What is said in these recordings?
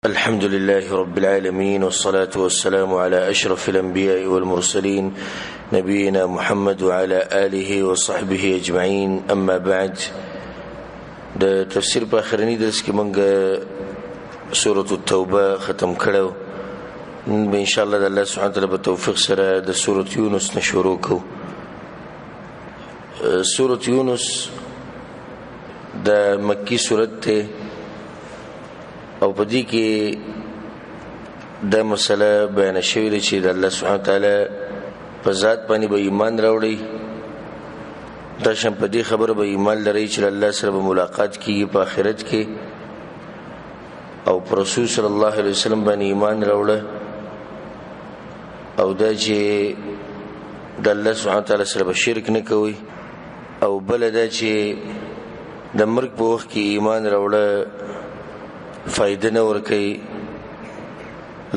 الحمد لله رب العالمين والصلاة والسلام على أشرف الأنبياء والمرسلين نبينا محمد وعلى آله وصحبه أجمعين. أما بعد، د تفسیر په اخرنی درس کې مونږ سورة التوبه ختم کړو. ان شاء الله د الله سبحانه وتعالى په توفیق سره د سورة یونس نه شروع کوو. سورة یونس د مکی سورت ته او په دې کې د مسله بیان شوی دی چې د الله سبحانه وتعالى په ذات باندې به ایمان راوړي. دا شم په دې خبره به ایمان لري چې الله سره به ملاقات کیږي په آخرت کې، او پر رسول صلی الله علیه وسلم باندې ایمان راوړه، او دا چې د الله سبحانه وتعالى سره به شرک نه کوي، او بل دا چې د مرګ په وخت کې ایمان راوړه فائدہ نه ورکړي،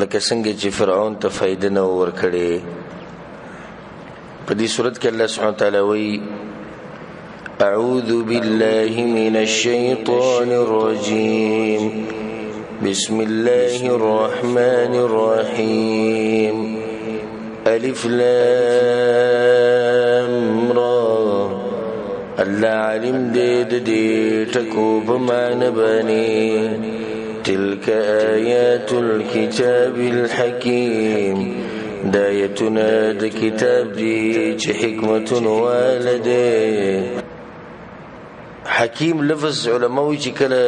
لکه څنګه چې فرعون ته فائدہ نه ورکړي. په دې صورت کې الله سبحانه وتعالى وایي: اعوذ بالله من الشیطان الرجیم بسم الله الرحمن الرحیم الف لام را. الله علم دې دې ټکو په معنی باندې تلك آيات الكتاب الحكيم، دا آیتونه د کتاب دی چې حکمت والده. حکیم لفظ علماوی چې کله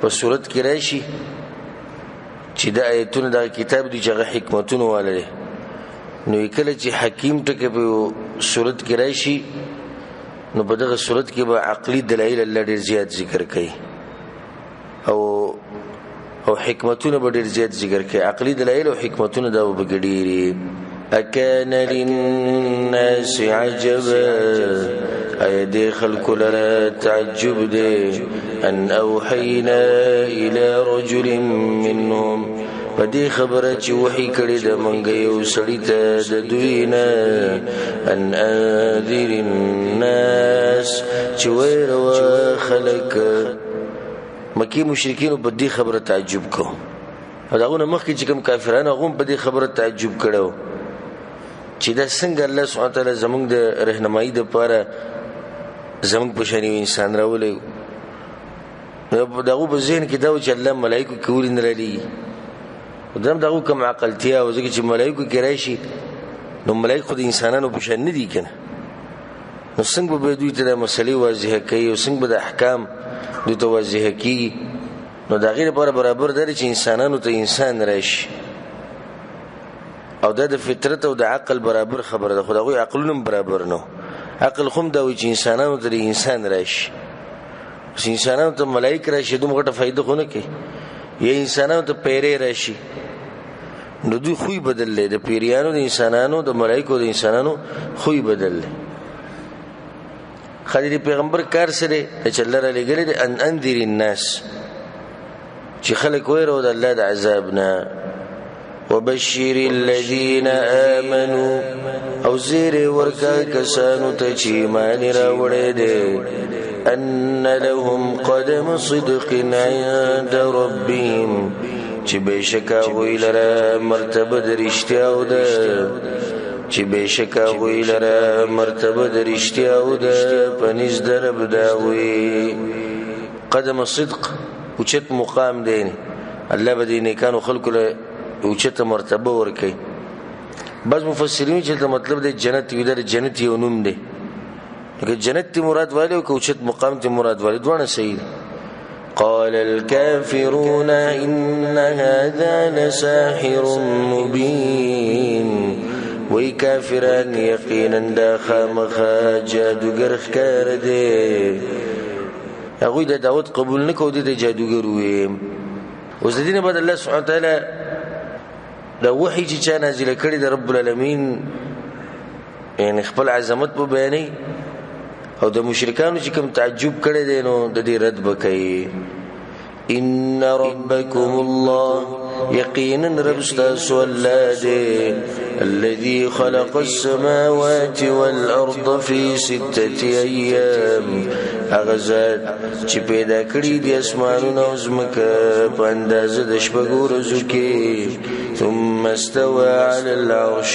په صورت کې راشي چې دا آیتونه د کتاب دی چې حکمت والده، نو کله چې حکیم ټکه په صورت کې راشي نو په دغه صورت کې به عقلي دلایل الله ډیر زیات ذکر کوي، او حکمتونه به ډیر زیات ذکر کوي. عقلي دلایل او حکمتونه دا به ډیری. اکان للناس عجبا، اي دي خلق لرا تعجب دي ان اوحينا الى رجل منهم، پدې خبره چې وحي کړي د منګ یو سړی ته د دوی نه، ان انذر الناس چې ويروا خلق. مکی مشرکین په دې خبره تعجب کو، او داونه مخکې چې کوم کافرانو هغه په دې خبره تعجب کړو چې دا څنګه الله سبحانه وتعالى زمونږ د رهنمایي لپاره زمونږ په شان انسان راولي. داغه په ذهن کې دا چې الله ملائکه کول نه لري، دغه کوم عقلتیا او ځکه چې ملائکه کې راشي نو ملائکه د انسانانو په شان نه دي کنه، نو څنګه به دوی ته مسلې واضح کوي او څنګه به د احکام دوی ته واضح کوي. نو دا غیر برابر دی چې انسانانو ته انسان راشي، او دا د فطرت او د عقل برابر خبره ده. خدای عقلونم برابر نو، عقل خو دا وي چې انسانانو ته انسان راشي، چې انسانانو ته ملائکه راشي دومره غټه فائدہ خو نه کوي. یا انسانانو ته پیری راشي نو دوی خوې بدل لې، د پیریانو د انسانانو د ملائکو د انسانانو خوې بدل لې. خدای پیغمبر کار سره چې الله را لګلې د ان انذر الناس چې خلک ويرو د الله د عذاب نه، وبشر الذين امنوا او زیر ورکا کسانو ته چې ایمان راوړې دي، ان لهم قدم صدق عند ربهم چې بشکا ویلره مرتبه درشتیاو ده، چې بشکا ویلره مرتبه درشتیاو ده پنځ درب داوي. قدم صدق اوچت مقام دی، الله به دې نیکانو خلکو له اوچت مرتبه ورکي. بعض مفسرین چې مطلب د جنت ویل جنت یو نوم دی، لکه جنت تی مراد والی او کوچت مقام تی مراد والی دوانه صحیح. قال الكافرون ان هذا لساحر مبين، وی کافران یقینا دا خامخا جادوگر ښکار دی. هغوی د دعوت قبول نه کوي، د جادوگر وي. اوس د دې نه بعد الله سبحانه وتعالى دا وحی چې چا نازل کړی د رب العالمین یعنی خپل عظمت په بیانې، او د مشرکانو چې کوم تعجب کړي دي نو د دې رد وکړي. ان ربکم الله، یقینا رب تاسو الله دی، الذي خلق السماوات والارض في 6 ايام، هغه ذات چې پیدا کړی د اسمانونو او ځمکه په اندازه د شپږو ورځو کې ثم استوى على العرش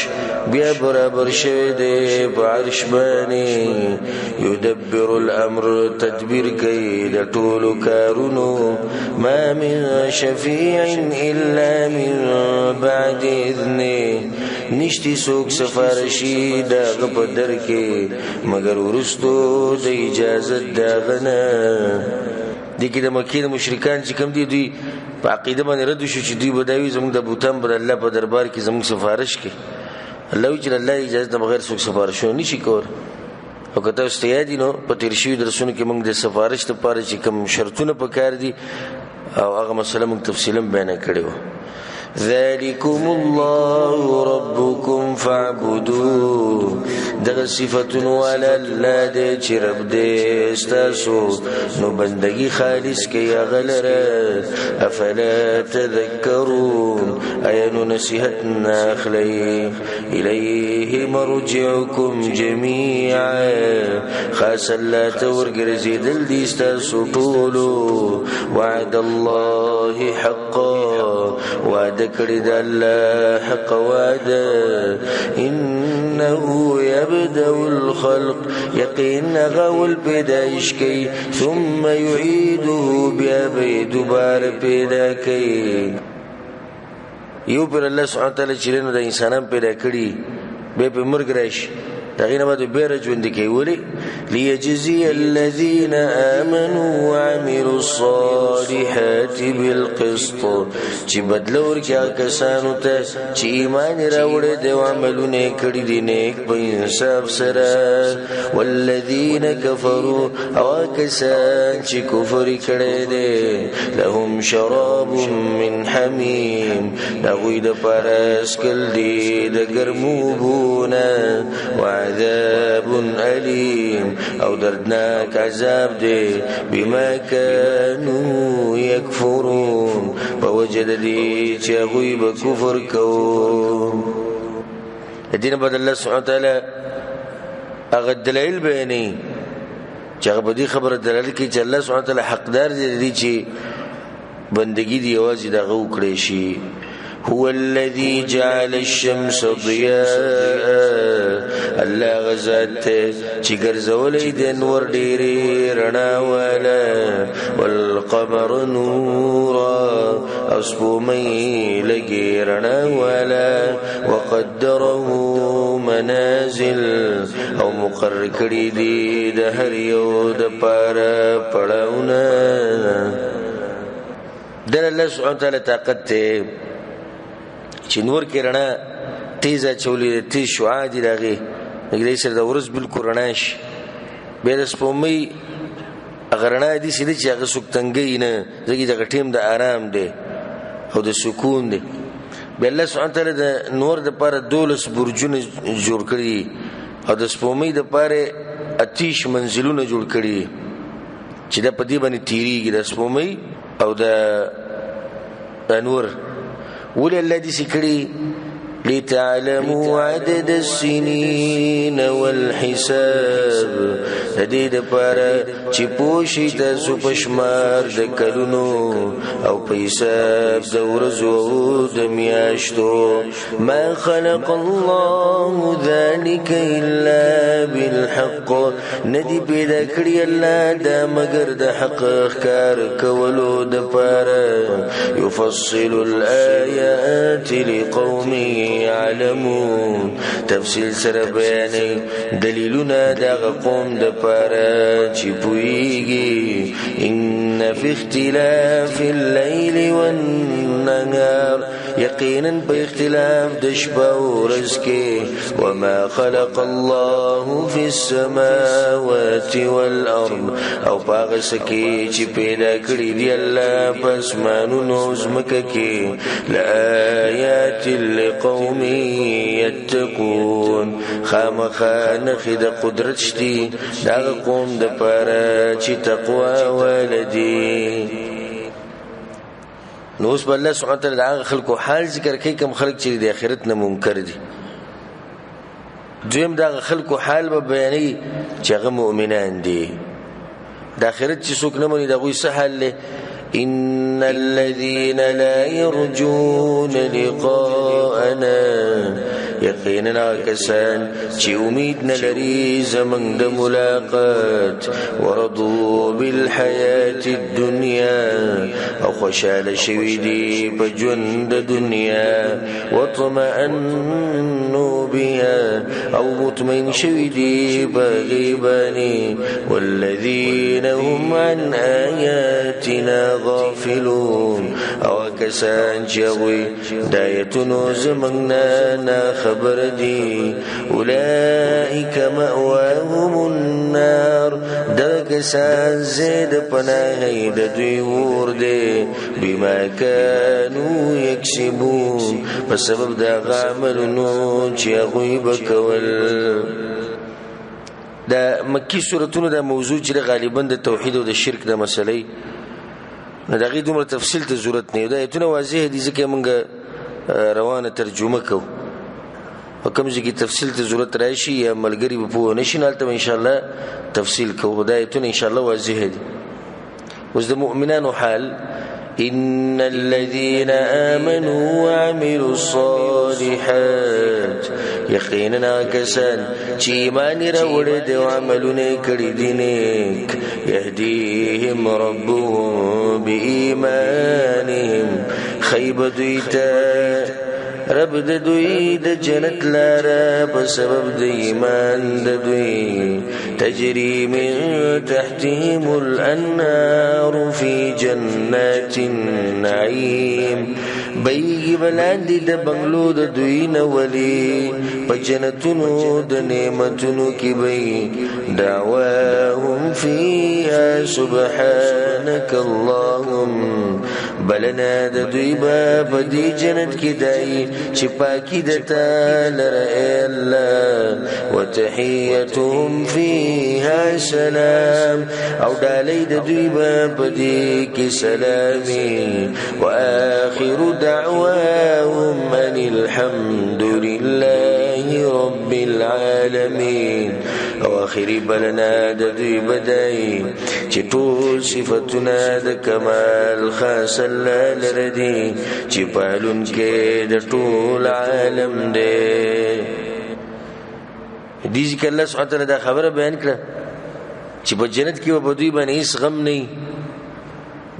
بیا برابر شوی دی په عرش باندې يدبر الامر تدبیر کوي د ټولو کارونو ما من شفيع الا من بعد اذنه نشتی سوک سفارشی داغ پا در کے مگر ورستو دا اجازت داغنا دیکی دا مکی دا مشرکان چی کم دی پا عقیده بانی ردو شو چی دوی بداوی زمون دا بوتان بر اللہ پا دربار کی زمون سفارش کے اللہ وی چی اللہ اجازت دا بغیر سوک سفارشو نیشی کور او کتا استیادی نو پا تیرشوی درسونو که منگ دا سفارش دا پارا چی کم شرطون پا کار دی او آغا مسئلہ منگ تفصیلا بیانا کردی ذلكم الله ربكم فاعبدوه دغه صفاتون والا الله دې چې رب دې استاسو نو بندگی خالص کې غلره افلا تذكرون اينو نصيحت ناخلي اليه مرجعكم جميعا خاص الله تورګرزیدل دې استاسو ټولو وعد الله حقا وعد کړی د الله حق وعده انه يبدأ الخلق یقینا غول پیدائش کی ثم يعيده بیا به دوباره پیدا کی یو پر الله سبحانه وتعالى چې له انسانان پیدا کړی به په مرګ راشي دغه نه بعد به ژوند کی ولی ليجزي الذين آمنوا وعملوا الصالحات بالقسط چې بدلور کیا کسانو ته چې ایمان راوړي د عملونه کړی دي نیک په انصاف سره والذین کفروا او کسان چې کفر کړي دي لهم شراب من حمیم دغوی د پارس کل دي د ګرموبونه وعذاب أليم او دردناک عذاب دے بما كانوا يكفرون فوجد دی چه غیب کفر کو الدین بعد الله سبحانه وتعالى اغد دلائل بیانی چه اغد دی خبر دلائل کی چه الله سبحانه وتعالى حقدار دی چه بندگی دی آوازی دا غو کریشی هو الذي جعل الشمس ضياء الله غزات چې ګرځولې د نور ډېری رڼا والا والقمر نورا اسبومي لګي رڼا والا وقدره منازل او مقرر کړی دي د هر یو د پاره پړاونه در الله سبحانه وتعالى طاقت چې نور کې رڼا تیزه چولې تیز شعاع دی راغی نګری سره د ورځ بالکل رڼا شي به د سپومې اغرنا دي چې هغه سکتنګي نه زګي د ټیم د آرام دی او د سکون دی به الله سبحانه تعالی د نور د پاره 12 برجونه جوړ کړی او د سپومې د پاره اتیش منزلونه جوړ کړی چې د پدی باندې تیریږي د سپومې او د انور ولي الذي سكري لتعلموا عدد السنين والحساب دې د پاره چې پوښی تاسو پشمار د کلونو او په حساب د ورځو او د میاشتو ما خلق الله ذلك الا بالحق ندی پیدا کړی الله دا مگر د حق ښکار کولو د پاره يفصل الآيات لقوم يعلمون تفصیل سره بیان دلیلونه د قوم د پاره چې پويږي ان في اختلاف الليل والنهار یقینا په اختلاف د شپه او ورځ کې وما خلق الله في السماوات والارض او پاغه سکی چې پیدا کړی دی الله پس مانونو زمکه کې لآيات لقوم يتقون خامخانه خد قدرت شتي دا قوم د پاره چې تقوا ولدي نو اوس الله سبحانه وتعالى هغه خلکو حال ذکر کوي کوم خلک چې د آخرت نه منکر دي دویم دا خلکو حال به بیانې چې هغه مؤمنان دي د آخرت چې څوک نه مني د هغوی څه حال دی ان الذين لا يرجون لقاءنا یقینا کسان چې امید نه لري زمونږ د ملاقات ورضوا بالحیات الدنیا او خوشاله شوي دي په ژوند د دنیا واطمئنوا بها او مطمئن شوي دي په غیباني والذین هم عن آیاتنا غافلون او کسان چې هغوی د آیتونو زمونږ نه خبر دي اولئک مأواهم النار دا کسان زید پناهی د دوی اور دی بما کانوا یکسبون په سبب دا عملونو چې هغوی به کول. دا مکی سورتونو دا موضوع چې غالبا د توحید او د شرک د مسلې نه دغه دومره تفصیل ته ضرورت نه دی. ایتونه واضح دي ځکه موږ روانه ترجمه کوو او کوم ځای کې تفصیل ته ضرورت راشي یا ملګری به پوه نشي نو هلته ان شاء الله تفصیل کوو. دا ایتونه ان شاء الله واضح دي. اوس د مؤمنانو حال ان الذين امنوا وعملوا الصالحات یقینا کسان چې ایمان راوړي او عملونه کړي دي نیک يهديهم ربهم بإيمانهم خيب دویتا رب د دوی د جنت لاره په سبب د ایمان د دوی تجري من تحتهم الانهار في جنات النعيم بیگی بلاندی د بنگلو د دوی نولی پا جنتونو د نعمتونو کی بی دعواهم فیها سبحانک اللهم بلنا د دوی با پا دی جنت کی دائی چی پاکی دتا لرئ اللہ وتحیتهم فیها سلام او ڈالی د دوی با پا دی کی سلامی وآخر دعواهم أن الحمد لله رب العالمين او آخری بلنا د دوی بدای چې ټول صفتونه د کمال خاص الله لردي چې پالون کې د ټول عالم دی. دې ځکه الله سبحانه وتعالی دا خبره بیان کړه چې په جنت کې به دوی باندې هیڅ غم نه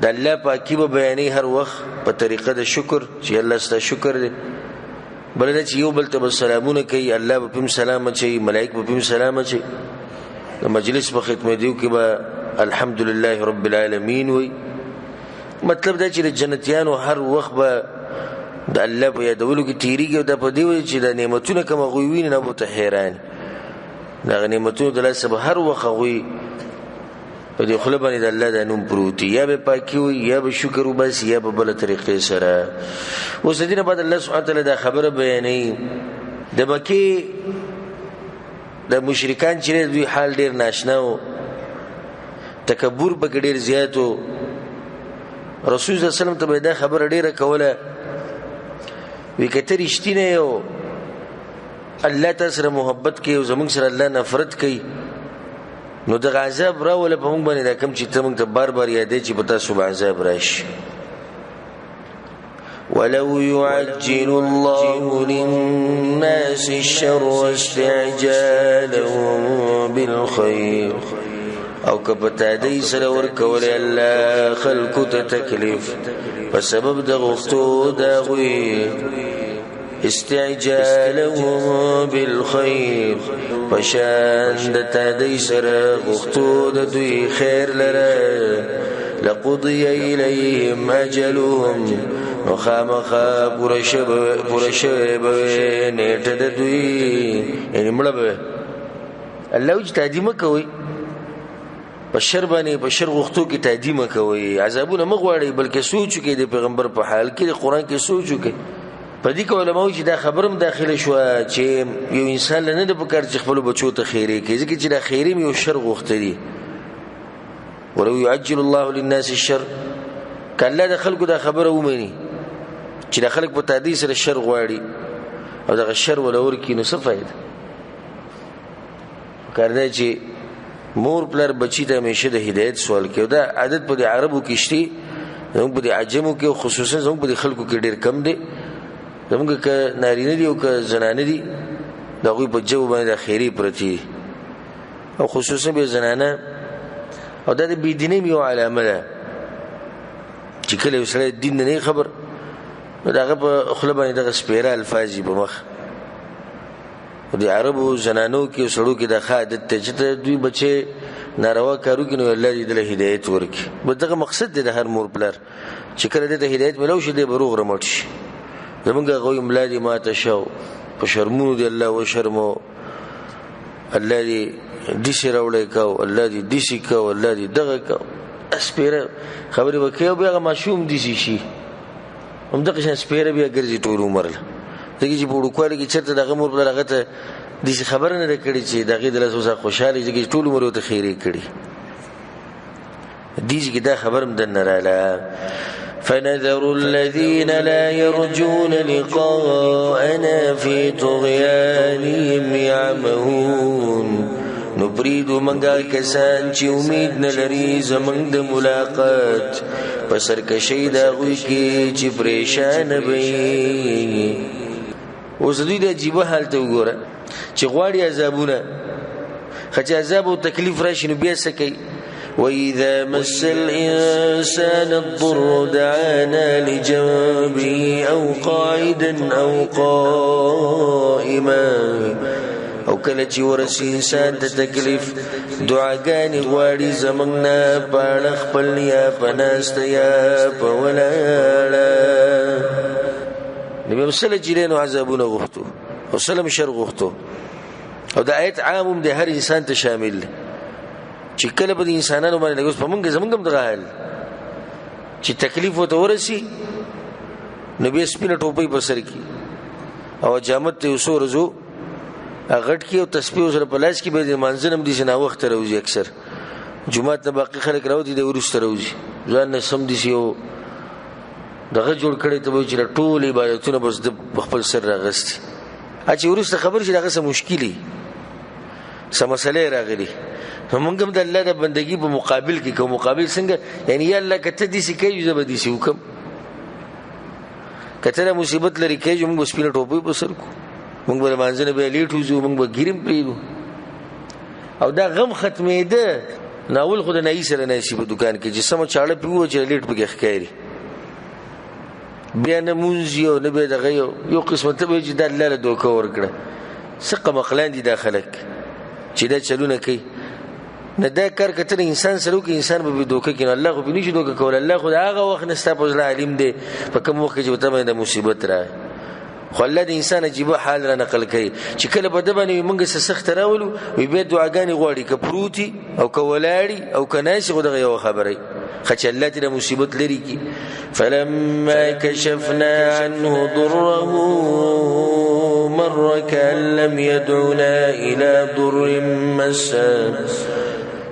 د الله پاکي به بیانې هر وخت په طریقه د شکر چې الله ستاسو شکر دی بل چې یو بل ته سلامونه کوي الله به پم سلام اچي ملائکه به پم سلام اچي د مجلس په خدمت دیو کې به الحمدلله رب العالمین وي. مطلب دا چې د جنتیانو هر وخت به د الله په یادولو کې تیریږي او د په دی وي چې د نعمتونو کوم غوي نه بوته حیران دا نعمتونو د الله سبحانه هر وخت غوي په دې خپل باندې د الله د نوم پروتي یا به پاکي وي یا به شکر وبس یا په بل طریقې سره. اوس دې نه بعد الله سبحانه وتعالى دا خبره بیانې د مکه د مشرکان چې دوی حال ډیر ناشنا او تکبر په ډیر زیاتو رسول صلی الله علیه وسلم ته دا خبره ډیره کوله وی کته رښتینه یو الله تاسو محبت کوي او زمونږ سره الله نفرت کوي نو د عذاب راول په موږ باندې دا کم چې ته موږ ته بار بار یادې چې پتا سو عذاب راشي. ولو يعجل الله للناس الشر واستعجالهم بالخير او کپتا دې سره ورکول الله خلق ته تکلیف په سبب د غفتو دا غوي استعجالهم بالخير فشان د تادی سره غختو د دوی خیر لره لقضي اليهم اجلهم وخامخا پرشب نیټه د دوی یعنی مړه به الله چې تادیمه کوي بشر باندې بشر غختو کې تادیمه کوي عذابونه مغواړي بلکې سوچ کې د پیغمبر په حال کې د قران کې سوچ کې په دې کې علماء چې دا خبرم داخله شو چې یو انسان نه د پکار چې خپل بچو ته خیره کوي ځکه چې دا خیره یو شر غوښته دي. ولو يعجل الله للناس الشر کله د خلکو دا خبره ومني چې د خلک په تادی سره شر غواړي او دا شر ولور کې نو څه فائدہ کار دی چې مور پلار بچی ته همیشه د هدایت سوال کوي. دا عادت په عربو کې شته، زموږ په عجمو کې خصوصا زموږ په خلکو کې ډیر کم دی. زموږ که نارینه دي او که زنانه دي د هغوی په جو باندې د خیري پرتی او خصوصا به زنانه. او دا د بېدینۍ یو علامه ده چې کله یو سړی دین نه خبر نو د هغه په خوله باندې دغه سپیره الفاظ په مخ. د عربو زنانو کې او سړو کې د ښه عادت دی چې دوی بچې ناروا کارو کې نو الله دې له هدایت ورکړي. بس دغه مقصد دی د هر مور پلار چې کله دې ته هدایت ملو شي دی به روغ رمټ شي. زمونږ هغوی ملا دې ماته شو په شرمونو دې الله وشرمو، الله دې داسې راوړی کو، الله دې داسې کو، الله دې دغه کو. سپیره خبرې به کوي او بیا هغه ماشوم داسې شي همدغه شان سپیره بیا ګرځي ټول عمر له. ځکه چې په وړوکوالي کې چېرته دغه مور پلار هغه ته داسې خبره نه ده کړې چې د هغې د لاسه اوس خوشحاله ځکه چې ټول عمر ورته خیرې کړي. دې کې دا خبر هم دننه راله. فنذر الذين لا يرجون لقاءنا في طغيانهم يعمهون. نو پریدو منگا کسان چې امید نلري زمنګ د ملاقات په سرکشۍ د هغوی کې چې پریشان وي. اوس دوی د عجیبه حال ته وګوره چې غواړي عذابونه، خو چې عذاب او تکلیف راشي نو بیا څه کوي؟ وَإِذَا مَسَّ الْإِنسَانَ الضُّرُّ دَعَانَا لِجَنبِهِ أَوْ قَاعِدًا أَوْ قَائِمًا. او کله چې ورسي انسان ته تکلیف دعاګانې غواړي زمونږ نه په اړه خپل یا په ناسته یا په ولاړه. نبي صلی الله علیه عذابونه غوښتو او سلام شر غوښتو. او د آیت عام هم د هر انسان ته شامل دی چې کله به د انسانانو باندې لګوس په مونږ زمونږ هم دغه حال چې تکلیف ورته ورسي نو بیا سپینه ټوپۍ په سر کي او جامت ته وسو رزو غټ کی او تسبیح سره په لاس کې به د منځنم دي نه وخت راوځي. اکثر جمعه ته باقي خلک راوځي د ورسته راوځي ځان نه سم دي یو دغه جوړ کړي ته وایي چې ټول عبادتونه بس د خپل سر راغستي. چې ورسته خبر شي دغه څه مشکلي څه مسلې راغلي موږ هم د الله د بندګۍ په مقابل کې کوم مقابل څنګه یعنی یا الله کته دي سې کوي زه به دي سې وکم کته مصیبت لري کوي موږ سپینه ټوپۍ په سر کو موږ به مانځنه به لیټ وځو موږ به ګیرم پریدو. او دا غم ختمېده ناول خو د نایي سره نه شي په دکان کې چې سمه چاړه پیو چې لیټ پکې ښکاري بیا نه مونځ یو نه به دغه یو قسمت به چې د الله له دوکه ورکړه. څه مخلان دي دا خلک چې دا چلونه کوي نه دا کار کتل انسان سره کوي انسان به دوکه کوي. الله خو به نشي دوکه کول. الله خو هغه وخت نه ستا په ځل علم دی په کوم وخت چې ته باندې مصیبت راځي. خو الله د انسان عجیب حال را نقل کوي چې کله په د باندې موږ سخت راولو وي به دعاګانې غواړي که پروتي او که ولاړي او که ناسي خو دغه یو خبره خچ الله دې مصیبت لري کی. فلما كشفنا عنه ضره مر كأن لم يدعنا الى ضر مسه.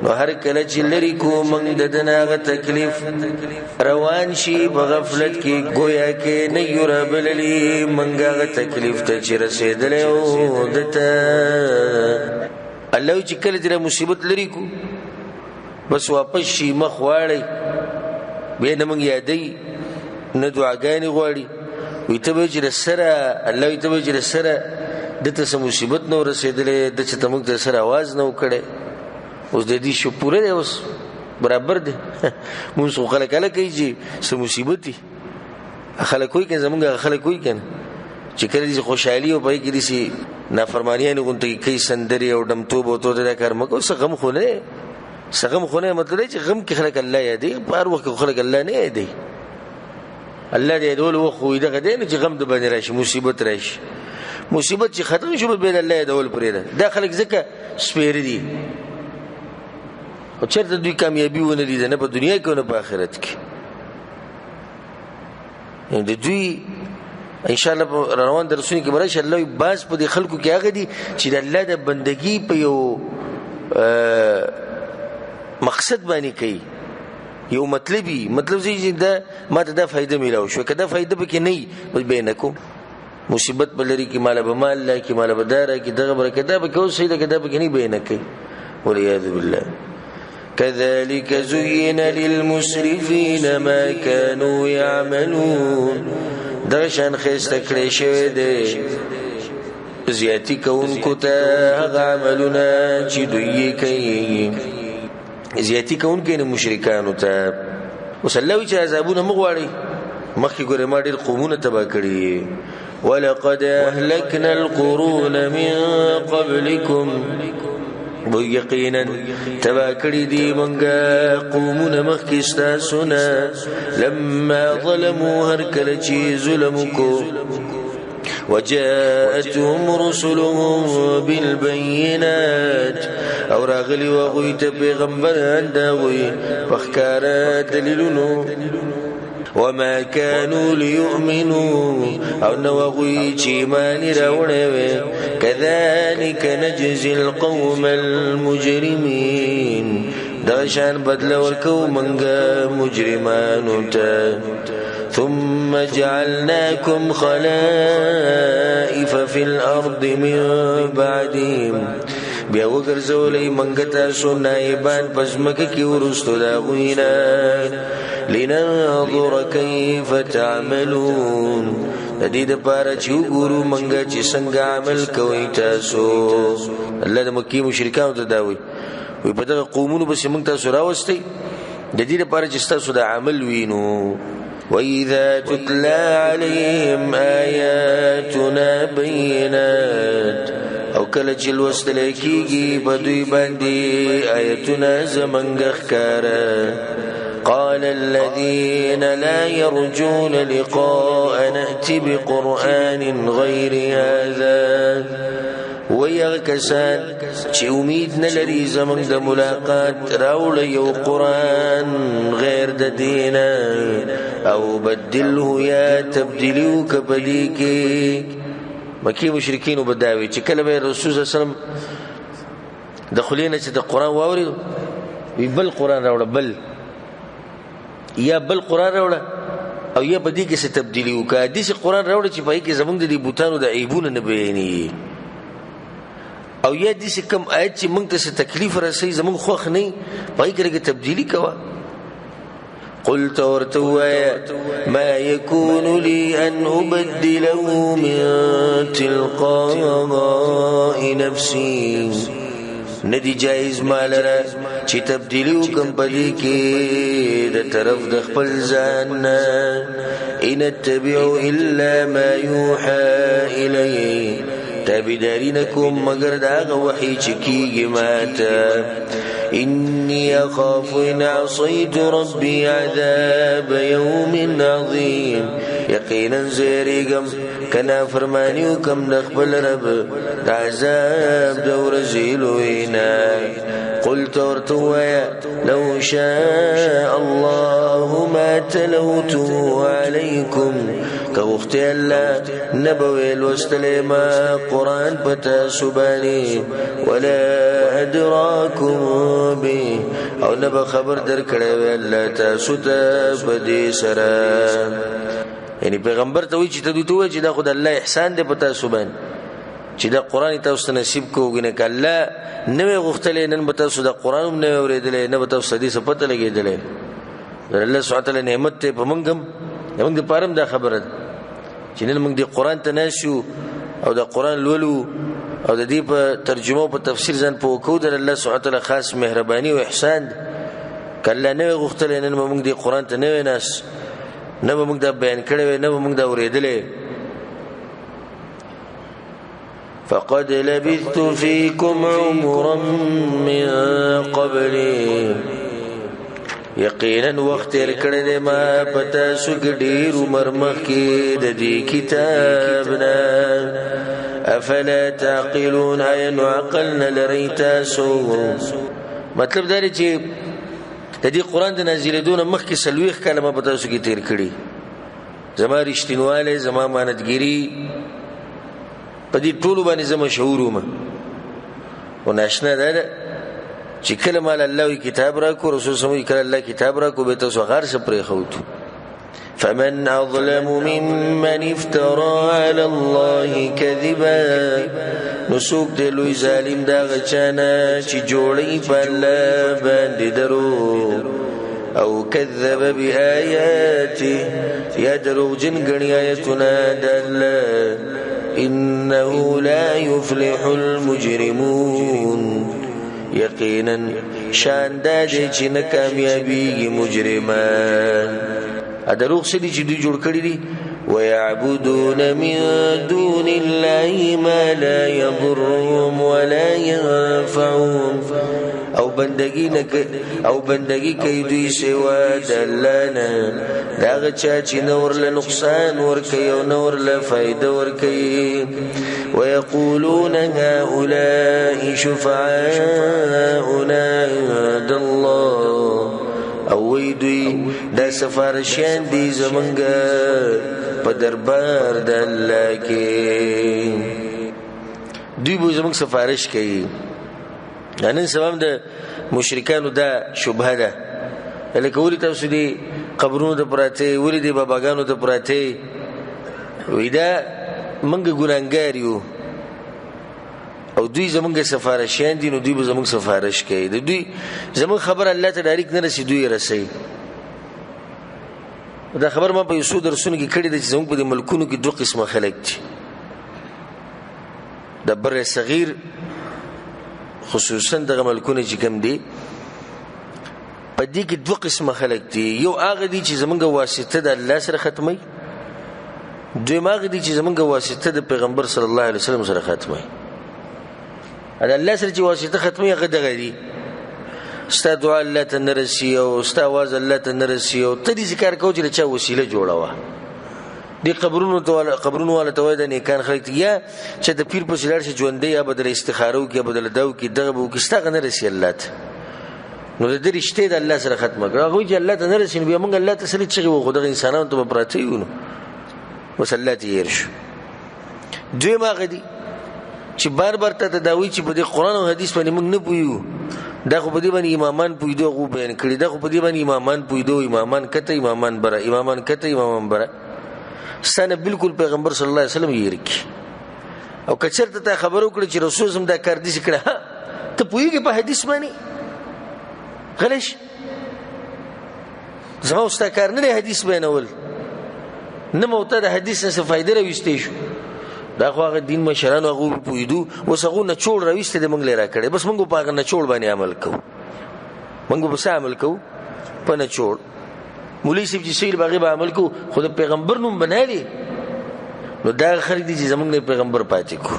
نو هر کله چې لري کو موږ د دناغه تکلیف روان شي په غفلت کې گویا کې نه یو بللی منګه تکلیف ته چې رسیدلې او دته الله چې کله دې مصیبت لري کو بس واپس شي مخ واړی به نه موږ یادې نه دعاګانې غواړي وي ته به چې سره الله ته به چې سره دته مصیبت نو رسیدلې د چې تموږ ته سره आवाज نو کړي. اوس د دې شو پوره دی اوس برابر دی مونږ خو خلک کله کوي چې څه مصیبت دي خلک کوي که زمونږ خلک کوي کنه چې کله دې خوشحالي او پای کې دې نافرمانیان غونډه کوي سندري او دمتوب او ته دا کار مکو څه غم خو نه مطلب چې غم کې خلک الله یادي په هر وخت خلک الله نه یادي. الله دې ډول وخو دغه دې چې غم د باندې راشي مصیبت راشي مصیبت چې ختم شو به الله دې ډول پرې ده خلک ځکه سپیر دي او چرته دوی کامیابی ونه لیدل نه په دنیا کې نه په آخرت کې. د دوی ان شاء الله روان درسونه کې برای الله باز په دې خلکو کې هغه دي چې د الله د بندګۍ په یو مقصد باندې کوي یو مطلب چې دا ماته دا فائدہ میلاو شو کدا فائدہ به کې نه بس بینکم مصیبت بلری کې مال به مال کې مال به دار کې دغه برکت به کې اوس سیده کې دا به کې نه بینه کوي والعياذ بالله. كذلك زين للمسرفين ما كانوا يعملون. درشان خیسته کړی شوی دی زیاتی کوونکو ته هغه عملونه چې دوی کوي، زیاتی کوونکو نه مشرکانو ته. اوس الله وی چې عذابونه مغواړي، مخکې ګوره ما ډېر قومونه تباه کړي. ولقد أهلكنا القرون من قبلكم، یقینا تبا کړی دی منګه قومونه مخکې ستاسونه، لما ظلموا هر کله چې ظلم کو، وجاءتهم رسلهم بالبينات، او راغلی وغوی ته پیغمبران داوی پخکاره دلیلونو، وما كانوا ليؤمنوا، او نوغوی چې ایمان راوړی وي. كذلك نجزي القوم المجرمين، دا شان بدل ورکو منګه مجرمانو ته. ثم جعلناكم خلائف في الأرض من بعدهم، بیا وګرځولې منګه تاسو نائبان پزمکه کې ورستو دا غوینا، لننظر كيف تعملون، د دې لپاره چې وګورو منګه چې څنګه عمل کوي تاسو. الله د مکی مشرکانو ته دا وی په دغه قومونو بس موږ تاسو راوستي د دې لپاره چې تاسو د عمل وینو. وَإِذَا تُتْلَى عَلَيْهِمْ آيَاتُنَا بَيِّنَاتٍ، او کله چې لوستل کېږي په دوی باندې آیتونه زمونږ ښکاره. قال الذين لا يرجون لقاء نأتي بقرآن غير هذا، ويغ کسان چې امید نه لري زمونږ د ملاقات راوړی یو قرآن غیر د دینه، او بدله یا تبدیلیو که بدی کې. مکی مشرکینو بداوی چې کله به رسول صلی الله علیه وسلم د خلینه چې د قرآن واوري وی بل قرآن راوړه، بل یا بل قرآن راوړه، او یا بدی کې څه تبدیلی وکړه. دې قرآن راوړه چې پای کې زمونږ د بوتانو د عیبونه نه بیانې، او یا دې کم آیت چې موږ ته څه تکلیف رسي زمونږ خوښ نه پای کې تبدیلی کوه. قلت ورتوايا ما يكون لي أن أبدله من تلقاء نفسي، ندی جایز مالرا چې تبدیلیو کم پدې کې د طرف د خپل ځان. ان اتبع الا ما يوحى الی، تابعداري نکوم مگر دا وحی چې کیږي ماته. إني أخاف إن عصيت ربي عذاب يوم عظيم، يقينا زيريقم كنا فرمانيو كم نقبل رب عذاب دور زيلوينا. قلت ارتويا لو شاء الله ما تلوته عليكم، كوختي الله نبوي الوستلما قرآن پتا سباني، ولا أدراكم به، او نبا خبر در کړی الله تاسو ته بدی سره. یعنی پیغمبر ته وی چې ته دوی ته وی چې دا خدای الله احسان دې پتا سبحان چې دا قرآن تاسو ته نصیب کوګنه کله نوې غختلې نن به تاسو دا قرآن نه اورېدلې نه به تاسو دې څه پته لګېدلې. الله سبحانه تعالی نعمت ته په موږ هم پارم دا خبره چې نن موږ دې قرآن ته نشو او دا قرآن لولو او د دې په ترجمه او په تفسیر ځان په وکړو د الله سبحانه تعالی خاص مهرباني او احسان. کله نه غختلې نن موږ دې قرآن ته نه ناس نه موږ دا بیان کړو نه موږ دا اورېدلې. فقد لبثت فيكم عمرا من قبلي، یقینا وخت تیر کړی دی ما پتا سو ډیر عمر مخکې د دې کتاب نه. افلا تعقلون، عین عقلنا لریتاسو. مطلب دا دی چې د دې قرآن د نازلېدو مخکې 40 کاله ما پتا سو کې تیر کړي. زما رښتینواله زما مانتګری په دې ټولو باندې زما شعور ومه او ناشنا ده چې کله مال الله کتاب را کو رسول سموي کله الله کتاب را کو به تاسو غار څه پرې خوتو فمن أظلم ممن افترى على الله كذبا نسوک دے لوی ظالم دا غچانا چی جوڑی پا اللہ باندی درو او کذب بآیاتی یا دروغ جن گنی آیتنا دا اللہ انہو لا یفلح المجرمون یقینا شان دا دے چی نکامیابی مجرمان ادروغ سدی چی دو جوڑ کری دی ويعبدون من دون الله ما لا يضرهم ولا ينفعهم او بندگی کوي دوی سوا د الله نه دا چا چې نور له نقصان ور کوي او نور له فائدہ ور کوي ويقولون هؤلاء شفعاؤنا عند الله او وی دوی دا سفارشیان دی زمونږ په دربار د الله کې دوی به زمونږ سفارش کوي. نن سبا د مشرکانو دا شبهه ده لکه ولې تاسو دي قبرونو ته پراته ولې دي باباګانو ته پراته وی دا موږ ګناګار یو او دوی زمونږ سفارشیان دي نو دوی به زمونږ سفارش کوي د دوی زمونږ خبر الله ته ډایرکټ نه رسي دوی رسي. دا خبر ما په یوسو درسونه کې کړی د چې زموږ په ملکونو کې دوه قسمه خلک دي د بر صغیر خصوصا دغه ملکونه چې کوم دي په دې کې دوه قسمه خلک دي. یو هغه دي چې زمونږ واسطه د الله سره ختمي دویم هغه دي چې زمونږ واسطه د پیغمبر صلی الله علیه وسلم سره ختمي. دا الله سره چې واسطه ختمي هغه دغه دي ستا دعا الله ته نرسي او ستا आवाज الله ته نرسي او ته دې ذکر کو چې چا وسیله جوړاوه دې قبرونو والا ته وای د نیکان خلک یا چې د پیر په سلار شي ژوندې یا بدل استخارو کې بدل داو کې دغه بو کې ستا غنه رسي الله ته نو د دې رشته د الله سره ختمه کړه غوي چې الله ته نرسي بیا موږ الله ته سره چې وو خدای انسانانو ته پراته یو نو وسلات يرش دوی ما غدي چې بار بار ته داوي چې په دې قران او حديث باندې موږ نه پویو دا خو په دې باندې امامان پویدو غو بیان کړی دا خو په دې باندې امامان پویدو امامان کته امامان بره امامان کته امامان بره ستنه بالکل پیغمبر صلی الله علیه وسلم یې رکی او کچرته ته خبرو کړی چې رسول زم دا کار دي کړه ته پویږي په حدیث باندې غلش زما واست کار نه حدیث بیانول نه موته د حدیث څخه فائدې راوستې شو دا خو هغه دین مشرانو هغه پویدو وسغو نه چول راوسته د منګ لرا کړي بس منګو پاګه نه چول باندې عمل کو منګو بس عمل کو په نه چول مولوی سیب چې سیل باغی به عمل کو خود پیغمبر نوم بنالي نو دا خلک دي چې زمونږ پیغمبر پاتې کو.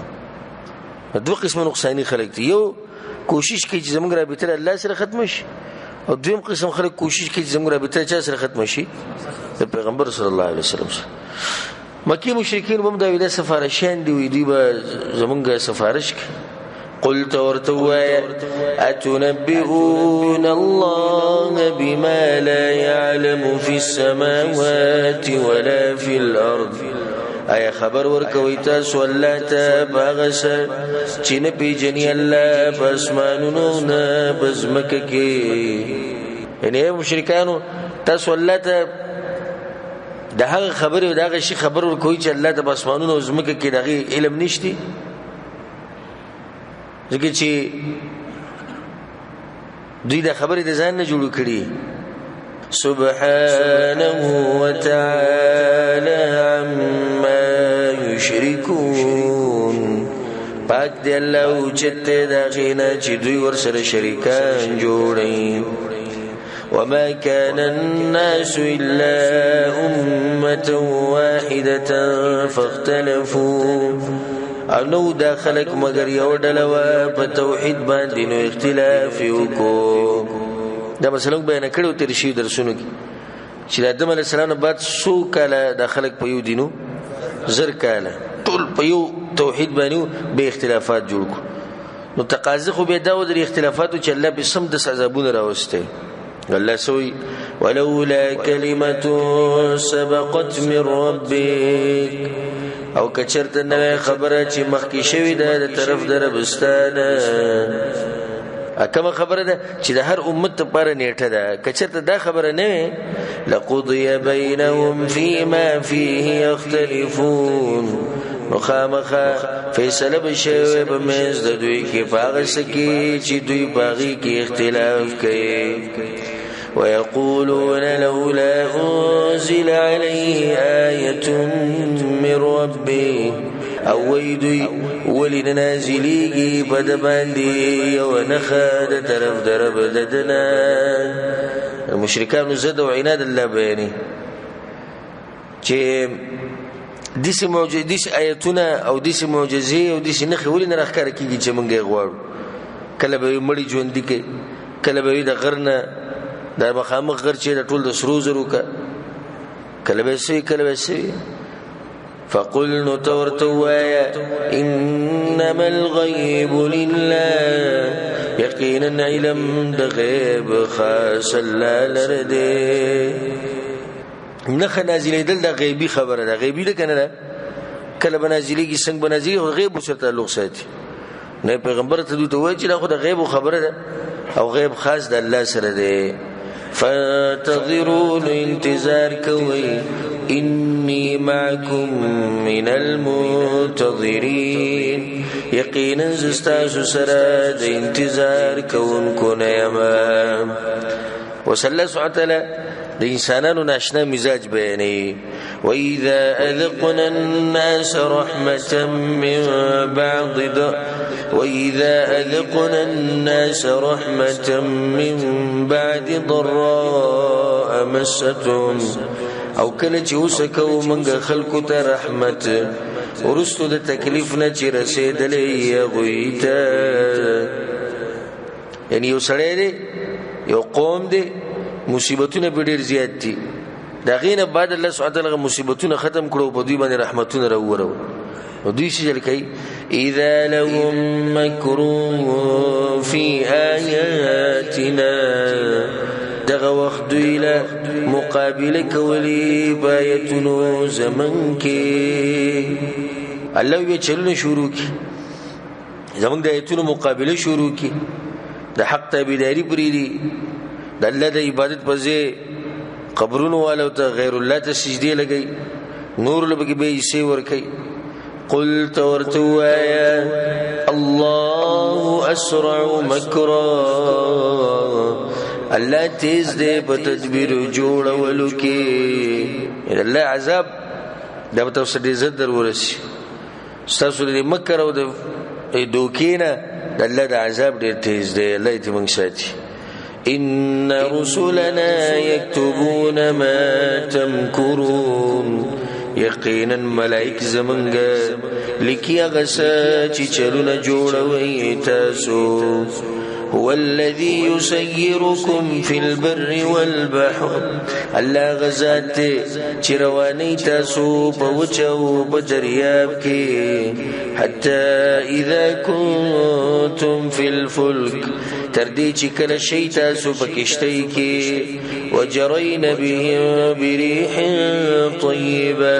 دوه قسمه نقصانی خلک دي یو کوشش کوي چې زمونږ رابطه الله سره ختم شي او دویم قسم خلک کوشش کوي چې زمونږ رابطه چا سره ختم شي د پیغمبر صلی الله علیه وسلم سره. مکی مشرکین هم دا ویله سفارشان دی وی دی به زمونږ سفارش کوي. قلت ورتوایا اتنبئون الله بما لا يعلم في السماوات ولا في الارض ایا خبر ورکوي تاسو الله ته باغس چې نه پیژني الله بسمانونو نه بزمکه کې یعنی مشرکانو تاسو الله ته دا هغه خبره دا هغه شی خبر ورکوي چې الله ته بسمانونو او زمکه کې دغه علم نشتی ځکه چې دوی دا خبره د ځان نه جوړ کړي. سبحانه وتعالى عما يشركون پاک دی الله او چته دا غینا چې دوی ور سره شریکان جوړي. وما كان الناس إلا أمة واحدة فاختلفوا انو دا خلق مگر یو ډلوا په توحید باندې نو اختلاف وکړو. دا مثلا بیان کړو تر شي درسونه کې چې د آدم علی السلام نه بعد سو کاله د خلق په یو دینو زر کاله ټول په یو توحید باندې به اختلافات جوړ کو نو تقاضا خو به دا و د اختلافاتو چې الله به سم د عذابونه راوسته. الله سوي ولولا كلمه سبقت من ربك او کچرته نوې خبره چې مخکې شوی ده د طرف در ربستانه کومه خبره ده چې د هر امت لپاره نیټه ده کچرته دا خبره نه لقضي بينهم فيما فيه يختلفون مخامخا فیصله بشوی بمنځ د دوی کې پاغه سکی چې دوی باغی کې اختلاف کوي ويقولون لولا أنزل عليه آية من ربه او ویدوی ولن نازلیگی بدباندی ونخا دا طرف درب ددنا المشرکان زد و عناد اللہ بیانی چه دیس آیتونه او دیس معجزه او دیس نخی ولن رخکار کیگی چه منگی غوارو کله به مړی ژوندې کې کله به د غرنه د مخامخ غر چې د ټول د سرو زرو کا کله به سي کله به سي فقل نتورتوايا انما الغيب لله يقينا علم د غیب خاص الله لرده نخ نازلې دل د غیبی خبره ده غیبی ده کنه کله بنازلېږي څنګه بنازلې غیب سره تعلق ساتي نه پیغمبر ته دوی ته وایي چې دا خو د غیب خبره ده او غیب خاص د الله سره ده فانتظروا انتظار کوي اني معكم من المنتظرين یقینا زستاسو سره د انتظار کوونکو نه یم وصلی تعالی د انسانانو ناشنا مزاج بیانې واذا اذقنا الناس رحمه من بعض وإذا أذقنا الناس رحمة من بعد ضراء مستهم او کله چې وسکو منګه خلکو ته رحمت ورستو د تکلیف نه چې رسیدلې غویته یعنی یو سړی دی یو قوم دی مصیبتونه به ډیر زیات دي دا غینه بعد الله سبحانه وتعالى مصیبتونه ختم کړو په دوی باندې رحمتونه راوړو ودوی شي کوي اذا لهم مكر في آياتنا دغه وخت دوی له مقابله کوي بایتونو زمن کې الله یې چلنه شروع کی زمون د ایتونو مقابله شروع کی د حق تابعداري پری دي د الله د عبادت په ځای قبرونو والو ته غیر الله ته سجدي لګي نور لبګي به یې ور کوي قل تورتوايا الله أسرع مكرا الله تیز دے بتدبیر جوڑ ولوکی الله عذاب دا بتوسط دې زدر ورسی ستاسو دې مکر او د دوکینا د الله د عذاب ډېر تیز دی الله دې موږ ساتي ان رسلنا يكتبون ما تمكرون یقینا ملائک زمنګ لکی غسا چې چلونه جوړوي تاسو هو الذي يسيركم في البر والبحر الله غزات چې رواني تاسو په وچو په دریاب کې حتى اذا كنتم في الفلك تر دې چې کله شي تاسو په کشتۍ کې وجرين بهم بريح طيبه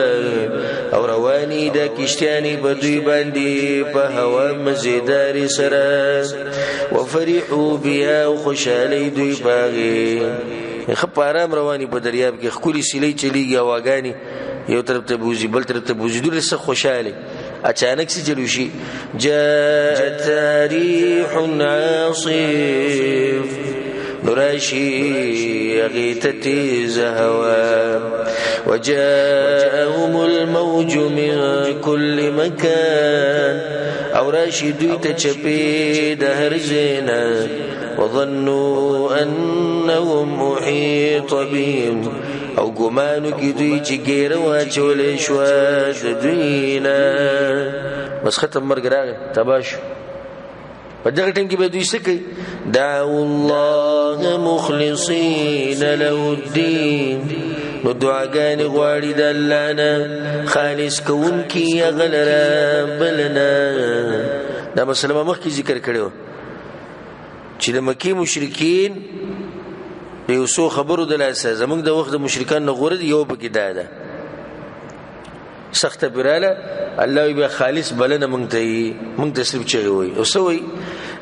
او رواني د کشتیانی په دوی باندې په هوا مزیدار سره وفرحوا بها وخشالي دوی باغي خپارام رواني په دریاب کې خولي سلی چلیږي واغاني یو طرف ته بوزي بل طرف ته بوزي دوی سره خوشاله اچانک سي جلوشي جاء تاريح عاصف نراشي غيتتي زهوا وجاءهم الموج من كل مكان او راشي دوی ته چپی د هر زینا وظنوا انهم محيط بهم او ګمانو کې دوی چې ګیره واچولې شو د دوینا بس ختم مرګ راغی تباش په دغه ټیم کې به دوی څه کوي دعوا الله مخلصین له الدین نو دعاګانې غواړي د الله نه خالص کوونکي غلره بلنا دا مسله مخکې ذکر کړو چې د مکی مشرکین یو څو خبرو د لاسه زمونږ د وخت د مشرکان نه غوړي یو بګی ده سخت براله الله به خالص بلنه مونږ ته صرف چي وي او سوي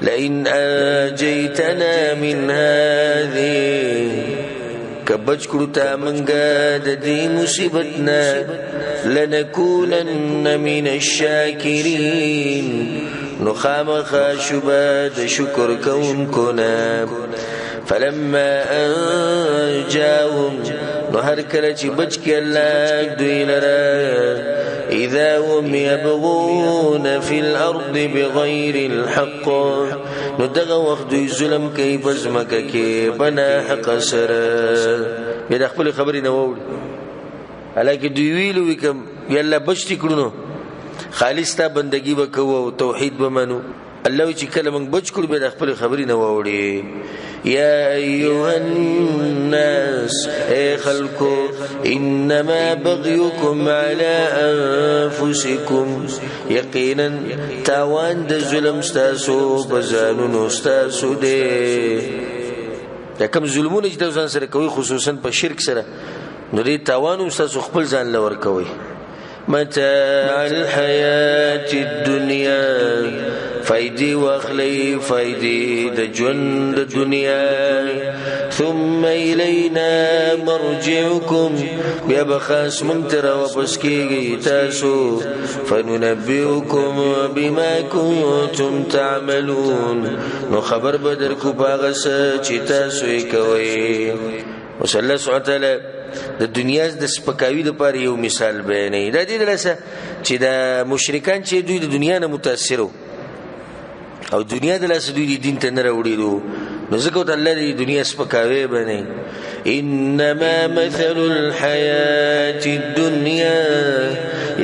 لئن اجيتنا من هذه کبچ کړو تا منګه د دې مصیبتنا لنکونن من الشاکرین نو خامخا شوبه د شکر کوونکو نه فلما انجاهم نو هر کله چې بچ کې الله دوی لره اذا هم يبغون في الارض بغير الحق نو دغه وخت دوی ظلم کوي بزمکه کې بنا حق سره بیا خپل خبرې نه ووري الکه دوی ویلو وکم یلا بچتی کړو خالص تا بندگی وکاو او توحید بمنو الله چې کله موږ بچ کړو به خپل خبرې نه ووري یا ایها الناس اے خلقو انما بغيكم على انفسكم یقینا تاوان د ظلم ستاسو بزانونو ستاسو دې دا کوم ظلمونه چې تاسو سره کوي خصوصا په شرک سره نو دې تاوان ستاسو خپل ځان لور کوي متاع الحياة الدنيا فايدي واخلي فايدي د ژوند دنیا ثم الينا مرجعكم بیا بخاص منتر واپس کیږي تاسو فننبئكم بما كنتم تعملون نو خبر بدر کو باغس چې تاسو یې کوي وصلی الله سبحانه وتعالی د دنیا د سپکاوي لپاره یو مثال بیانوي د دې لپاره چې د مشرکان چې دوی د دنیا نه متاثرو او دنیا د لاس دوی دین ته نه راوړي نو ځکه ته الله د دنیا سپکاوي باندې انما مثل الحیات الدنیا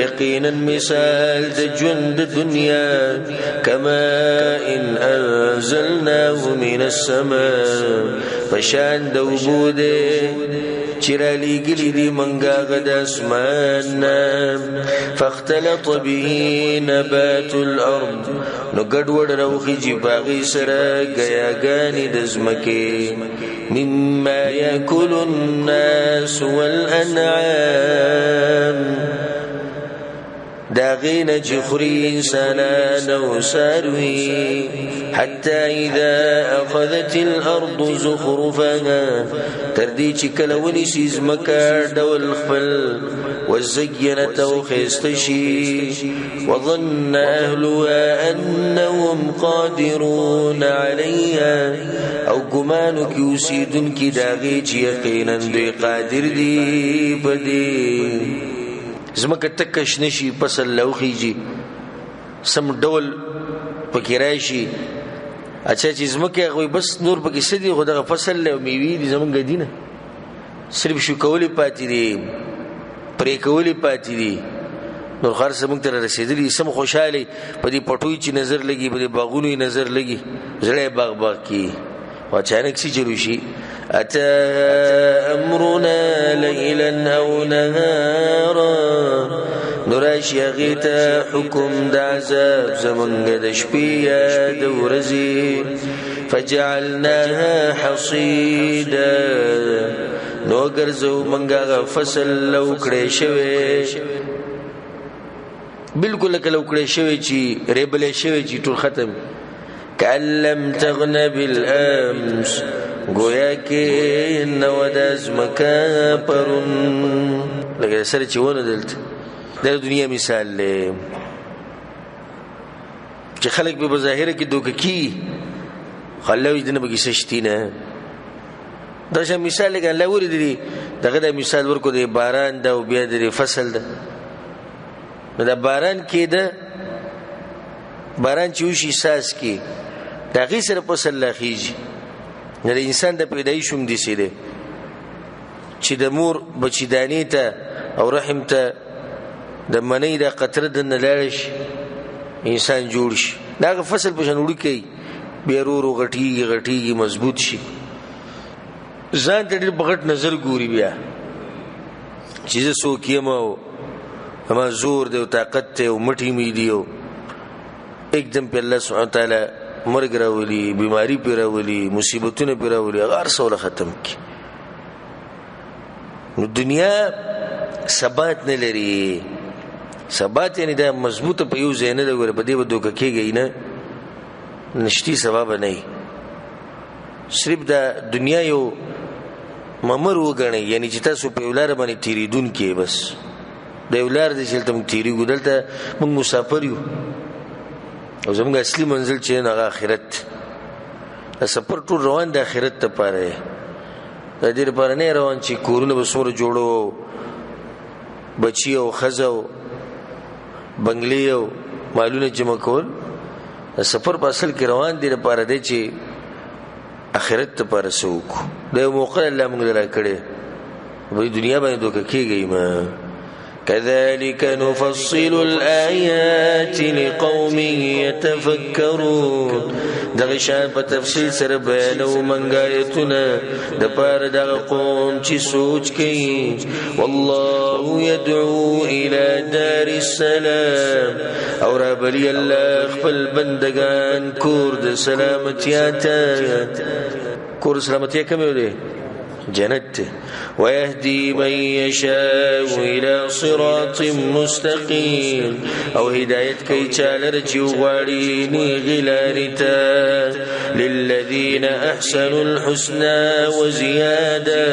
یقینا مثال د ژوند دنیا کما ان انزلناه من السماء فشان دوبوده چرالی گلی دی منگا غد اسمان فاختلط به نبات الارض نو گڑوڑ روخی جی باغی سرا گیاگانی دزمکی مما یاکل الناس والانعام داغین جخری انسانان و ساروی حتى إذا أخذت الأرض زخرفها تردي چکلونی سیز مکار دول خفل وزینت و خستشی وظن أهلها أنهم قادرون عليها او گمانو کی اسیدن کی داغی چی یقینا دوی قادر دی بدی زمکه تکش نشي پس لوخیږي سم ډول پکې راشي اچھا چې زمکه غوي بس نور پکې سدي خو دغه فصل له میوي دي زمونږ دینه صرف شو کولی پاتې دي پرې کولی پاتې دي نور خار سمونږ تر رسیدلی سم خوشاله په دې پټوي چې نظر لګي په دې باغونو نظر لګي زړه باغ باغ کی واچانک سي چلو شي اتا امرنا ليلا او نهارا نراش یغیتا حکم د عذاب زمنګ د شپې یا د ورځې فجعلناها حصيدا نو ګرځو منګه فصل لو کړې شوی بالکل کلو کړې شوی چې ریبلې شوی چې ټول ختم کلم تغن بالامس گویا کې نو د ازمکا پرون لکه سره چې ونه دلته د دنیا مثال له چې خلک به ظاهر کې دوک کی خلوی دنه بګی سشتینه دا چې مثال لګا الله ور دي دغه د مثال ورکو دی باران دا او بیا د فصل ده دا باران کې ده باران چې وشي ساس کې دا غي سره فصل لاخیږي د انسان د پیدایشوم دي سره چې د مور بچیدانی ته او رحم ته د منی د قطره د نلارش انسان جوړ شي دا فصل په شنوړي کوي بیرورو غټي مضبوط شي ځان ته ډېر بغټ نظر ګوري بیا چې زه څوک یم او ما زور دی او طاقت ته او مټی می دیو एकदम په الله سبحانه وتعالى مرګ راولي بیماری پر راولي مصیبتونه پر راولي هر څه ختم کی نو دنیا ثبات نه لري ثبات یعنی دا مضبوطه په یو ځای نه دی ور بده ودو کېږي نه نشتی سبب نه صرف دا دنیا یو ممر وګڼئ، یعنی چې تاسو په یو لاره باندې تېرېدونکي بس د یو لار دی چې دلته موږ تېرېږو، دلته موږ مسافر یو او زموږ اصلي منزل چې هغه آخرت. د سفر ټول روان د آخرت دپاره دی، د دې لپاره نه روان چې کورونه به څومره جوړو، بچي او ښځه او بنګلې او مالونه جمع کول. د سفر په اصل کې روان دی لپاره دی چې آخرت دپاره څه وکړو. دا یو موقع الله موږ له راکړی، په دنیا باندې دوکه کېږئ مه. كذلك نفصل الآيات لقوم يتفكرون. دغه شان په تفصیل سره بیانو منګ آیتونه د پاره دغه قوم چې سوچ کوي. والله يدعو الى دار السلام. او را بلی الله خپل بندگان کور د سلامتیا ته. کور سلامتیا کوم دی؟ جنت. ويهدي من يشاء إلى صراط مستقيم. او هدايت كي چالر چي غواړي نیغي لارې ته. للذين احسنوا الحسنى وزياده.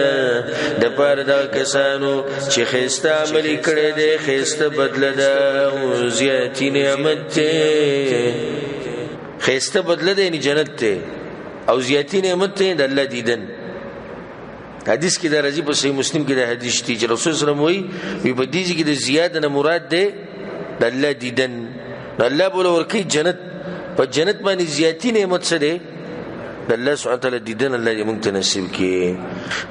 د پاره دا کسانو چې ښایسته عمل کړی دی ښایسته بدله ده او زیاتې نعمت دی. ښایسته بدله ده یعنی جنت دی او زیاتې نعمت دی د الله دیدن. حدیث کې دا راځي په صحیح مسلم کې دا حدیث دی چې رسول صلی الله علیه وسلم وایي په دې کې د زیاده نه مراد دی د الله دیدن. الله بوله ورکی جنت، په جنت باندې زیاتی نعمت څه دی؟ د الله سبحانه وتعالی دیدن. الله دې موږ ته نصیب کړي.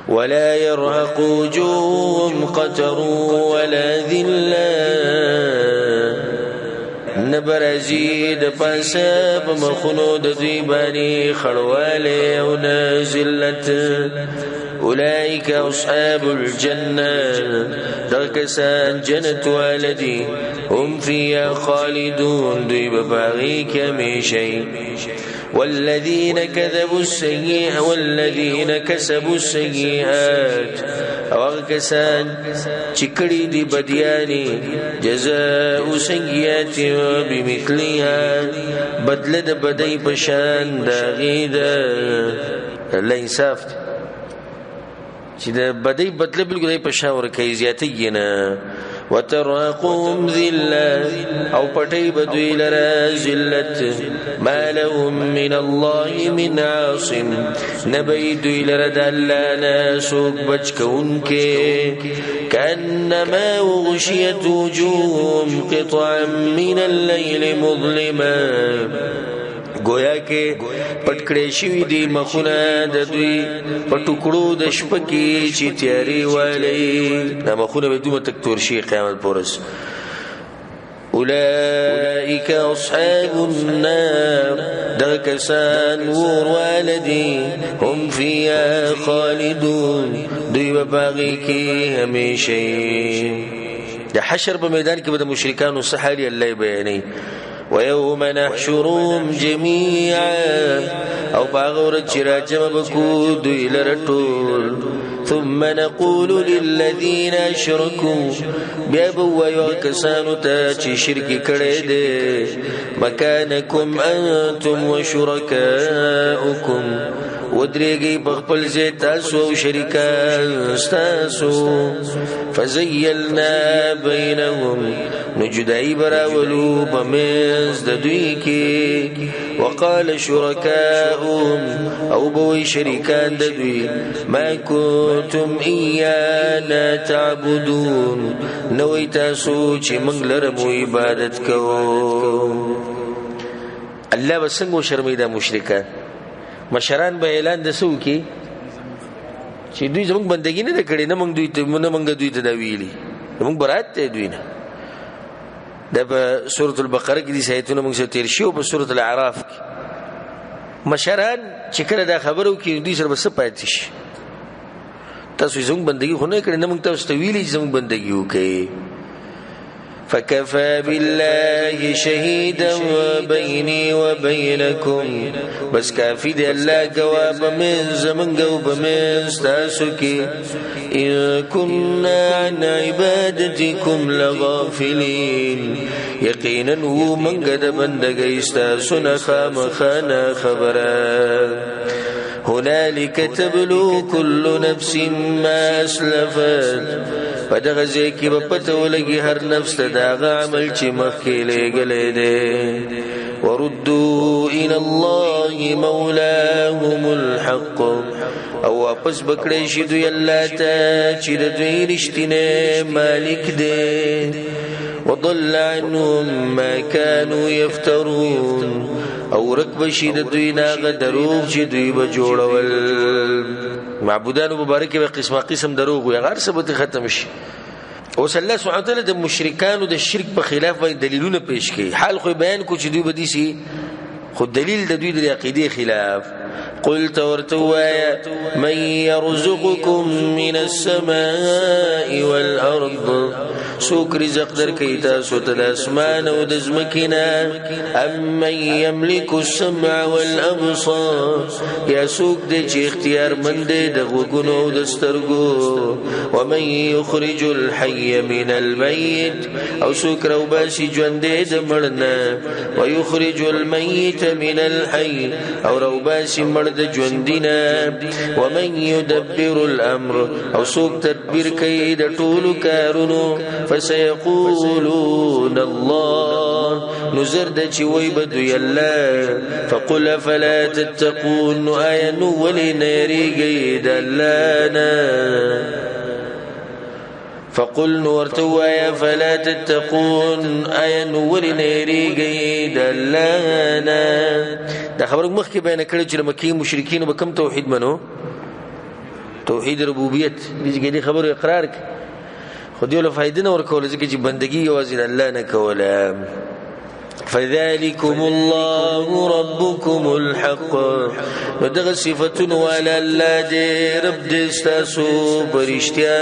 ولا يرهق وجوههم قتر ولا ذلة. نبرزی د پاسه په مخونو د دوی باندې خړواله او نه ذلت. اولئک اصحاب الجنه. دغکسان جنت والدی هم فيها خالدون. دوی بباغی کمیشی. والذین كذبوا السیئات والذین کسبوا السیئات. او هغکسان چې کړي دي بدیانی جزاء سیئات بمثلها. بدله د بدی په شان د هغې ده. الله انصاف دی چې د بدی بدله بالکل په شان ورکوي، زیاتوي نه. وترهقهم ذلة. او پټي بدوی لره ذلت. ما لهم من الله من عاصم. نبي دوی لره د الله نه څوک بچ کوونکی. كأنما غشيت وجوههم قطعا من الليل مظلما. گویا کې پټکړې شوی دی مخونه د دوی په ټوکړو د شپه کې چې تیارې والی. دا مخونه به دومره تک تور شي قیامت پورس. اولئک اصحاب النار. دغه کسان ور والدي هم فيها خالدون. دوی به باغی کې همیشه. د حشر په میدان کې به د مشرکانو څه حالي الله بیانوي. ويوم نحشرهم جميعا. او باغور چراجم بکو دوی لرطول. ثم نقول للذين اشركوا. بیا بوایو کسانو ته چې شرک کړي دي مکانکم انتم وشرکاؤکم. ودریږي بخپل ځای تاسو او شریکان تاسو. فزيلنا بينهم. نجدای براولو بمنز د دوی کې. وقال شرکاؤهم. او بوی شریکان د دوی ما کنتم ایانا تعبدون. نوی تاسو چې موږ لره مو عبادت کوو. الله به څنګه شرمېده مشرکان؟ مشران به اعلان د سو کې چې دوی زموږ بندګي نه کړي، نه موږ دوی ته دا ویلي، موږ برات ته دوی نه. دا په سورۃ البقره کې دي آیتونه موږ سره تیر شو. په سورۃ الاعراف کې مشران چې کله دا خبرو کې دوی سره بس پاتې شي. تاسو زموږ بندګي خو نه کړي، نه موږ تاسو ته ویلي چې زموږ بندګي وکړي. فكفى بالله شهيدا بيني وبينكم. بس کافی دی الله جواب من زمن جواب من استاسکی. إن كنا عن عبادتكم لغافلين. یقینا هو من قد بندگی استاسنا خامخانا خبرا. هنالك تبلو كل نفس ما اسلفت پدغه ځای کې به پته ولګي هر نفس ته دغه عمل چې مخکې لګلې دی وردوا الى الله مولاهم الحق او واپس بکړې شي دوی الله ته چې د دوی رښتینه مالک دی وضل عنهم ما كانوا يفترون او رکب شي د دوی ناغه دروغ چې دوی به جوړول معبودانو مبارک به قسم دروغ وي غیر ثبت ختم شي او صلی الله سبحانه وتعالی د مشرکانو د شرک په خلاف باندې دلیلونه پیش کړي حال خو بیان کو چې دوی بدی سي خود دلیل د دوی د عقیده خلاف قلت ورتوایا من يرزقكم من السماء والارض سوک رزق در کئی تاسو تا دا اسمان و دزمکنا ام من یملک السمع والابصار یا سوک دے چی اختیار من دے دغوگنو و دسترگو ومن یخرج الحی من المیت او سوک رو باسی جوان دے دمرنا ویخرج المیت من الحی او رو باسی مرد جوان دینا ومن یدبر الامر او سوک تدبیر کئی دا طول کارنو فسيقولون الله نزرد چوي بدو يلا فقل فلا تتقون آية نولنا يريقي دلانا فقل نورتوا فلا تتقون آية نولنا يريقي دلانا دا خبرك مخي بين كده چې مکه مشرکین وبکم توحید منو توحید ربوبیت دې خبرو اقرار خو دیو له فائدې نه ورکول ځکه چې بندگی یوازې الله نه کوله فذلكم الله ربكم الحق ودغه صفاتونه ولا الله دې رب دې استاسو برشتیا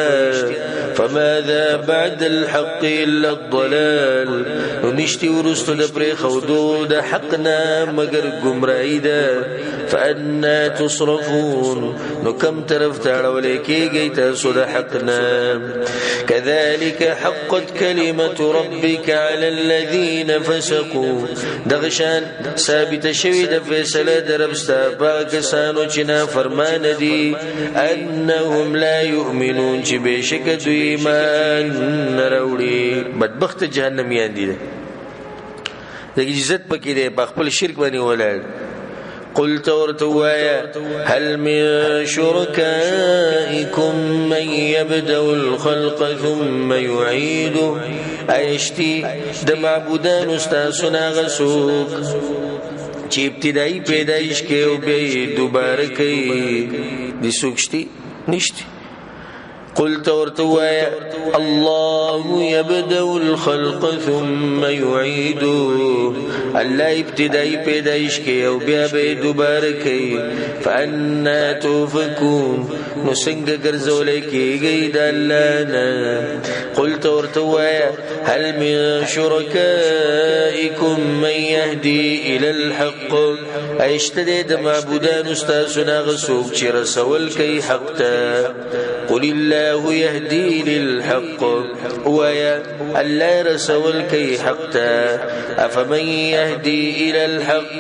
فماذا بعد الحق الا الضلال ونشتي ورستو د پرې خودو د حقنا مگر گمراهی ده فانا تصرفون نو کم طرف تاړول کېږي تاسو د حقنا كذلك حقت كلمه ربك على الذين فسقوا دغشان ثابت شوی د فیصله دربستا پاکستانو چې نه فرمان دي انهم لا يؤمنون چې بشک دوی ایمان نراوړي بدبخت جهنميان دي دغه عزت پکې دی په خپل شرک باندې ولر قلت ورتوایا هل من شركائكم من يبدأ الخلق ثم يعيده ایشتی د معبودان استاسونا غسوک چې ابتدائی پیدایش کې او به دوباره کوي د سوکشتي نشتی قلت ورتوایا الله يبدأ الخلق ثم يعيده الله ابتدائی پیدایش کې او بیا به دوباره کوي فانا توفكون نو څنګه ګرځولای کېږي د الله نه قلت ورتوایا هل من شركائكم من يهدي الى الحق ایشتدې د معبودان استاسونا غسوک چې رسول کوي حق ته قل الله يهدي للحق ويا الله رسول كي حقا افمن يهدي الى الحق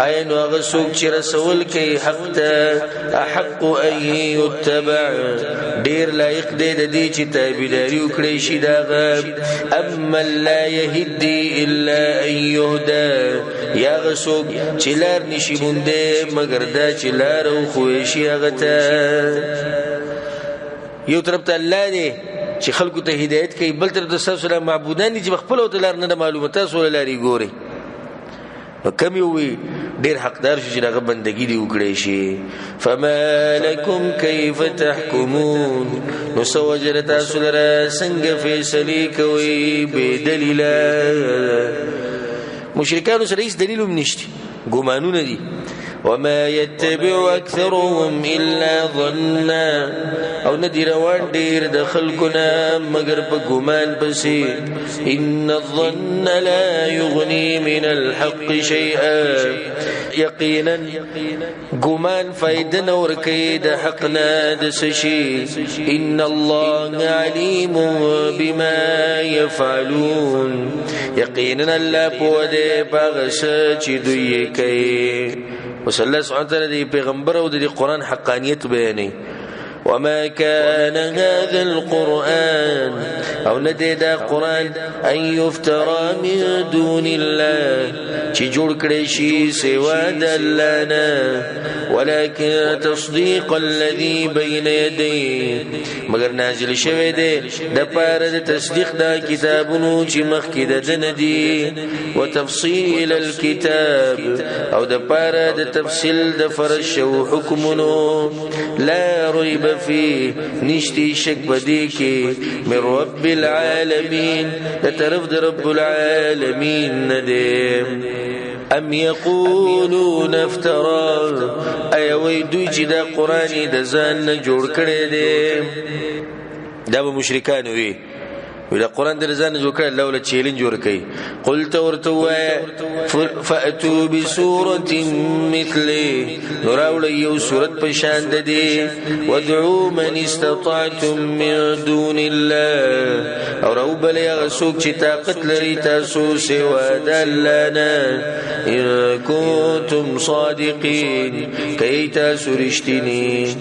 اين وغسوك چې رسول كي حقا احق ان يتبع ډیر لایق دی د دې چې تابعداري وکړي شي دا اما لا يهدي الا ان يهدى یا غسوک چې لار نشي مونږه مگر دا چې لار خو شي هغه ته یو طرف ته الله دی چې خلکو ته هدایت کوي بل طرف ته سلسله معبودان دي چې خپل او تلار نه معلومات سره لاري ګوري نو کم یو ډیر حقدار شي چې هغه بندګي دی وکړي شي فما لكم كيف تحكمون نو سوجر تاسو لره څنګه فیصله کوي به دلیل مشرکان سره هیڅ دلیل هم نشته ګمانونه دي وما يتبع أكثرهم إلا ظنا او ندی روان دیر د خلقنا مگر په ګمان پسې ان الظن لا يغني من الحق شيئا یقینا ګمان فائدہ نور کوي د حقنا د سشي ان الله عليم بما يفعلون یقینا الله په دې باغ چې دوی کوي وصلی الله سبحانه وتعالی د پیغمبر او د قرآن حقانیت بیانې وما كان هذا القرآن او ندی دا قرآن ان يفترى من دون الله چی جوړ کړي شي سوا د الله نه ولكن تصديق الذي بين يديه مگر نازل شوی دی د پاره د تصدیق دا کتابونو چې مخکې د ندي وتفصيل الكتاب او د پاره د تفصیل د فرض شو حکمونو لا ريب فيه نشتي شک بدی کی من رب العالمین د طرف د رب العالمین ندیم ام یقولون افترا ایوی دوی چې دا قرآن د ځان نه جوړ کړی دی دا به مشرکان وي ولا قرآن در ځان جوړ کړی لولا چیلنج ورکي قلت ورتوا فاتوا بسوره مثله نراول یو سورت په شان ده دي وادعوا من استطعتم من دون الله او رو بل یغسوک چې طاقت لري تاسو سوا د الله نه ان کنتم صادقین کای تاسو رښتینی